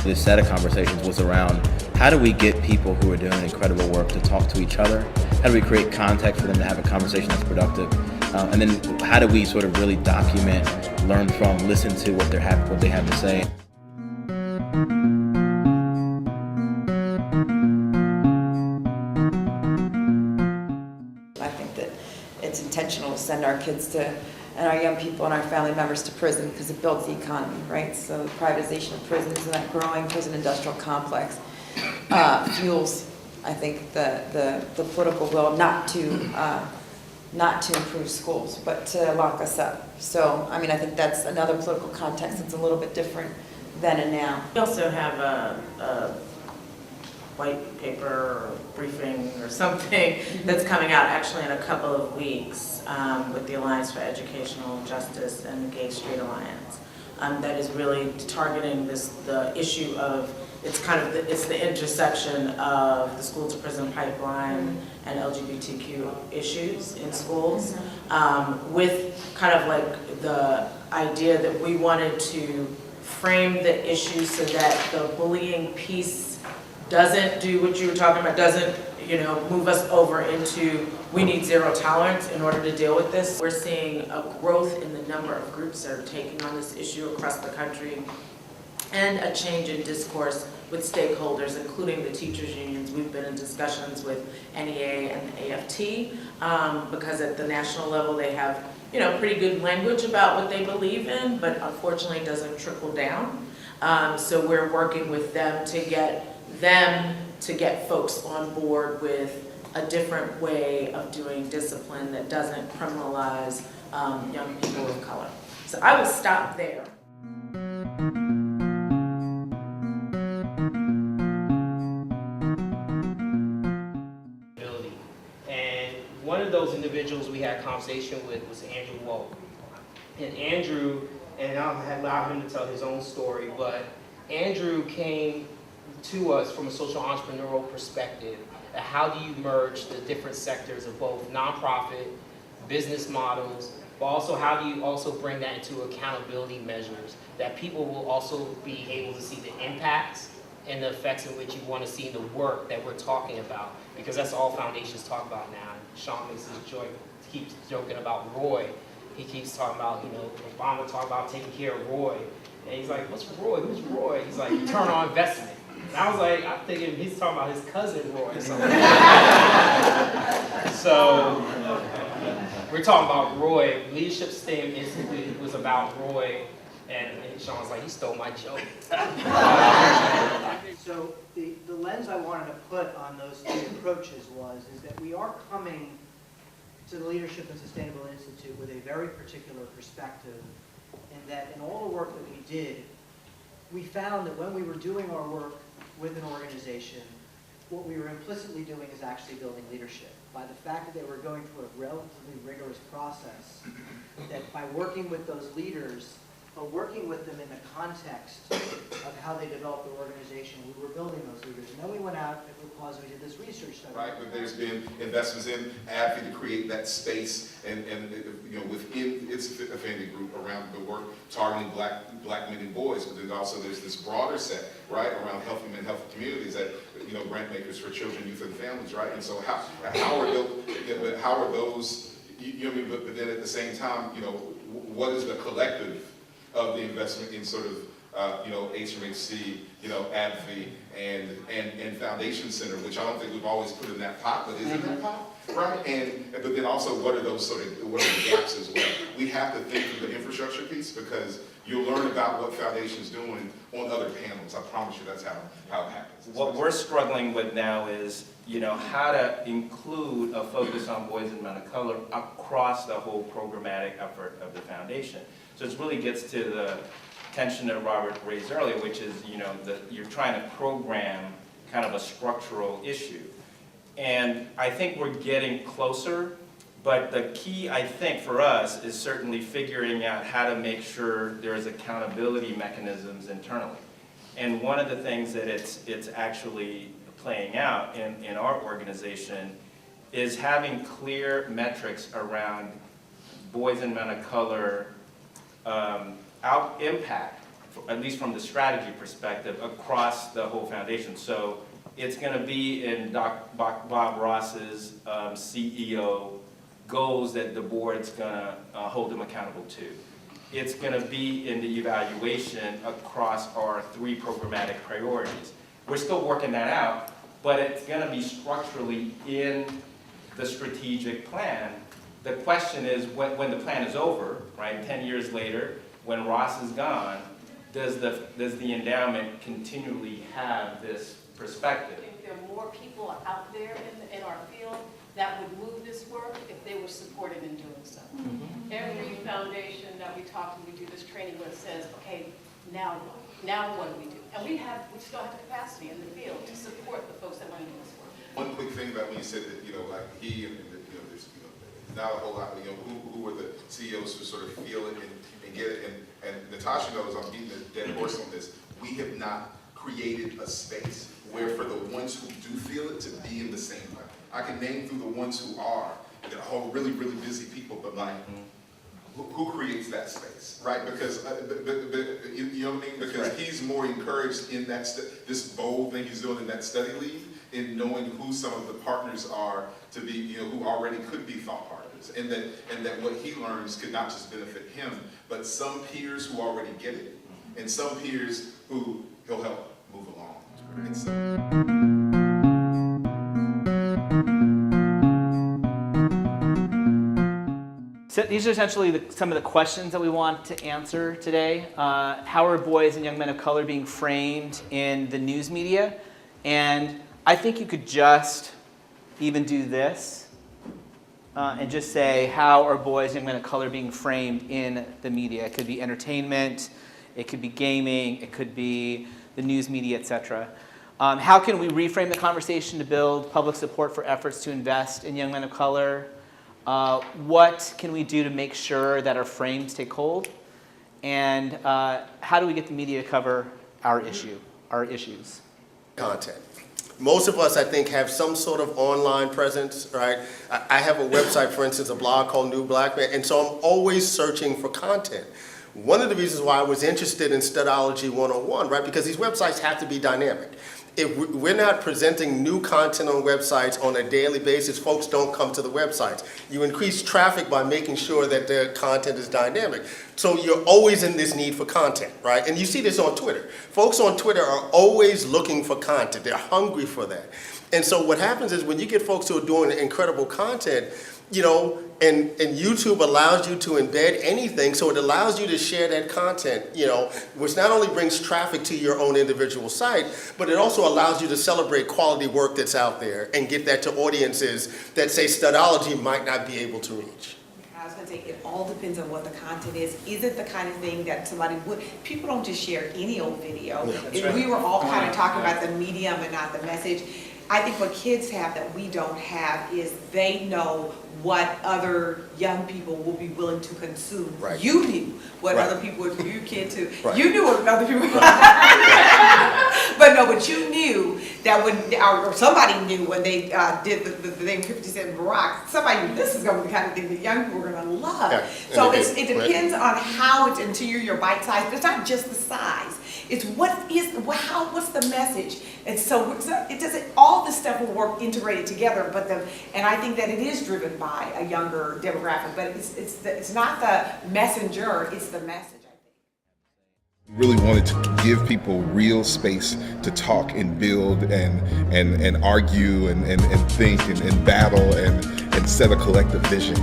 This set of conversations was around how do we get people who are doing incredible work to talk to each other? How do we create context for them to have a conversation that's productive? And then how do we sort of really document, learn from, listen to what they have to say? I think that it's intentional to send our kids to, and our young people and our family members to prison because it builds the economy, right? So the privatization of prisons and that growing prison industrial complex fuels, I think, the political will not to improve schools, but to lock us up. So, I mean, I think that's another political context that's a little bit different then and now. We also have a white paper or briefing or something that's coming out actually in a couple of weeks with the Alliance for Educational Justice and the Gay Street Alliance that is really targeting the issue of it's the intersection of the school to prison pipeline and LGBTQ issues in schools with kind of like the idea that we wanted to frame the issue so that the bullying piece doesn't do what you were talking about, doesn't move us over into we need zero tolerance in order to deal with this. We're seeing a growth in the number of groups that are taking on this issue across the country and a change in discourse with stakeholders, including the teachers' unions. We've been in discussions with NEA and the AFT because at the national level they have pretty good language about what they believe in, but unfortunately doesn't trickle down. So we're working with them to get folks on board with a different way of doing discipline that doesn't criminalize young people of color. So I will stop there. And one of those individuals we had a conversation with was Andrew Walton. And Andrew, and I'll allow him to tell his own story, but Andrew came to us from a social entrepreneurial perspective. How do you merge the different sectors of both nonprofit, business models, but also how do you also bring that into accountability measures that people will also be able to see the impacts and the effects in which you want to see in the work that we're talking about, because that's all foundations talk about now. Sean keeps joking about Roy. He keeps talking about, Obama talking about taking care of Roy. And he's like, what's Roy? Who's Roy? He's like, return on investment. And I was like, I'm thinking he's talking about his cousin Roy or something. So we're talking about Roy. Leadership STEM Institute was about Roy. And Sean was like, he stole my joke. So the lens I wanted to put on those two approaches is that we are coming to the Leadership and Sustainable Institute with a very particular perspective, in that in all the work that we did, we found that when we were doing our work with an organization, what we were implicitly doing is actually building leadership. By the fact that they were going through a relatively rigorous process, that by working with those leaders, working with them in the context of how they developed their organization, we were building those leaders. And then we went out because we did this research study. Right, but there's been investments in ADFI to create that space and within its affinity group around the work targeting black men and boys, but then also there's this broader set, right, around healthy men, healthy communities that, grant makers for children, youth, and families, right? And so how are those, but then at the same time, what is the collective of the investment in sort of, HMHC, ADFI, and Foundation Center, which I don't think we've always put in that pot, but is in that pot, right? But then also, what are the gaps as well? We have to think through the infrastructure piece, because you'll learn about what Foundation's doing on other panels. I promise you that's how it happens. What we're struggling with now is, how to include a focus on boys and men of color across the whole programmatic effort of the foundation. So it really gets to the tension that Robert raised earlier, which is, you're trying to program kind of a structural issue. And I think we're getting closer, but the key, I think, for us is certainly figuring out how to make sure there's accountability mechanisms internally. And one of the things that it's actually playing out in our organization is having clear metrics around boys and men of color impact at least from the strategy perspective, across the whole foundation. So it's going to be in Bob Ross's CEO goals that the board's going to hold them accountable to. It's going to be in the evaluation across our 3 programmatic priorities. We're still working that out, but it's going to be structurally in the strategic plan. The question is, when the plan is over, right, 10 years later, when Ross is gone, does the endowment continually have this perspective? If there are more people out there in our field that would move this work if they were supported in doing so. Every foundation that we talk to, we do this training where it says, okay, now what? Now what do we do? And we still have the capacity in the field to support the folks that want to do this work. One quick thing about when you said that, like he and there's not a whole lot, who were the CEOs who sort of feel it and get it, and Natasha knows I'm beating a dead horse on this. We have not created a space where for the ones who do feel it to be in the same way. I can name through the ones who are, and they're all really, really busy people, but like, who creates that space, right? Because, you know what I mean? Because he's more encouraged in that, this bold thing he's doing in that study lead, in knowing who some of the partners are to be, who already could be thought partners. And that what he learns could not just benefit him, but some peers who already get it, and some peers who he'll help move along. And so, so these are essentially some of the questions that we want to answer today. How are boys and young men of color being framed in the news media? And I think you could just even do this and just say, how are boys and young men of color being framed in the media? It could be entertainment, it could be gaming, it could be the news media, etc. How can we reframe the conversation to build public support for efforts to invest in young men of color? What can we do to make sure that our frames take hold? And how do we get the media to cover our issues? Content. Most of us, I think, have some sort of online presence, right? I have a website, for instance, a blog called New Black Man, and so I'm always searching for content. One of the reasons why I was interested in Studology 101, right, because these websites have to be dynamic. If we're not presenting new content on websites on a daily basis, folks don't come to the websites. You increase traffic by making sure that the content is dynamic. So you're always in this need for content, right? And you see this on Twitter. Folks on Twitter are always looking for content. They're hungry for that. And so what happens is when you get folks who are doing incredible content, and YouTube allows you to embed anything, so it allows you to share that content, which not only brings traffic to your own individual site, but it also allows you to celebrate quality work that's out there and get that to audiences that, say, Studology might not be able to reach. I was going to say, it all depends on what the content is. Is it the kind of thing that somebody would, people don't just share any old video. Yeah, We were all kind of talking about the medium and not the message. I think what kids have that we don't have is they know what other young people will be willing to consume. Right. You knew what Right. other people would do, your kid too. Right. You knew what other people but you knew that when, or somebody knew when they did the thing 50 Cent Barack, somebody knew this is going to be the kind of thing that young people are going to love. Yeah. So And it depends on how it's into your bite size, but it's not just the size. It's what's the message? And so it doesn't, all this stuff will work integrated together, and I think that it is driven by a younger demographic, but it's not the messenger, it's the message. Really wanted to give people real space to talk and build and argue and think and battle and set a collective vision.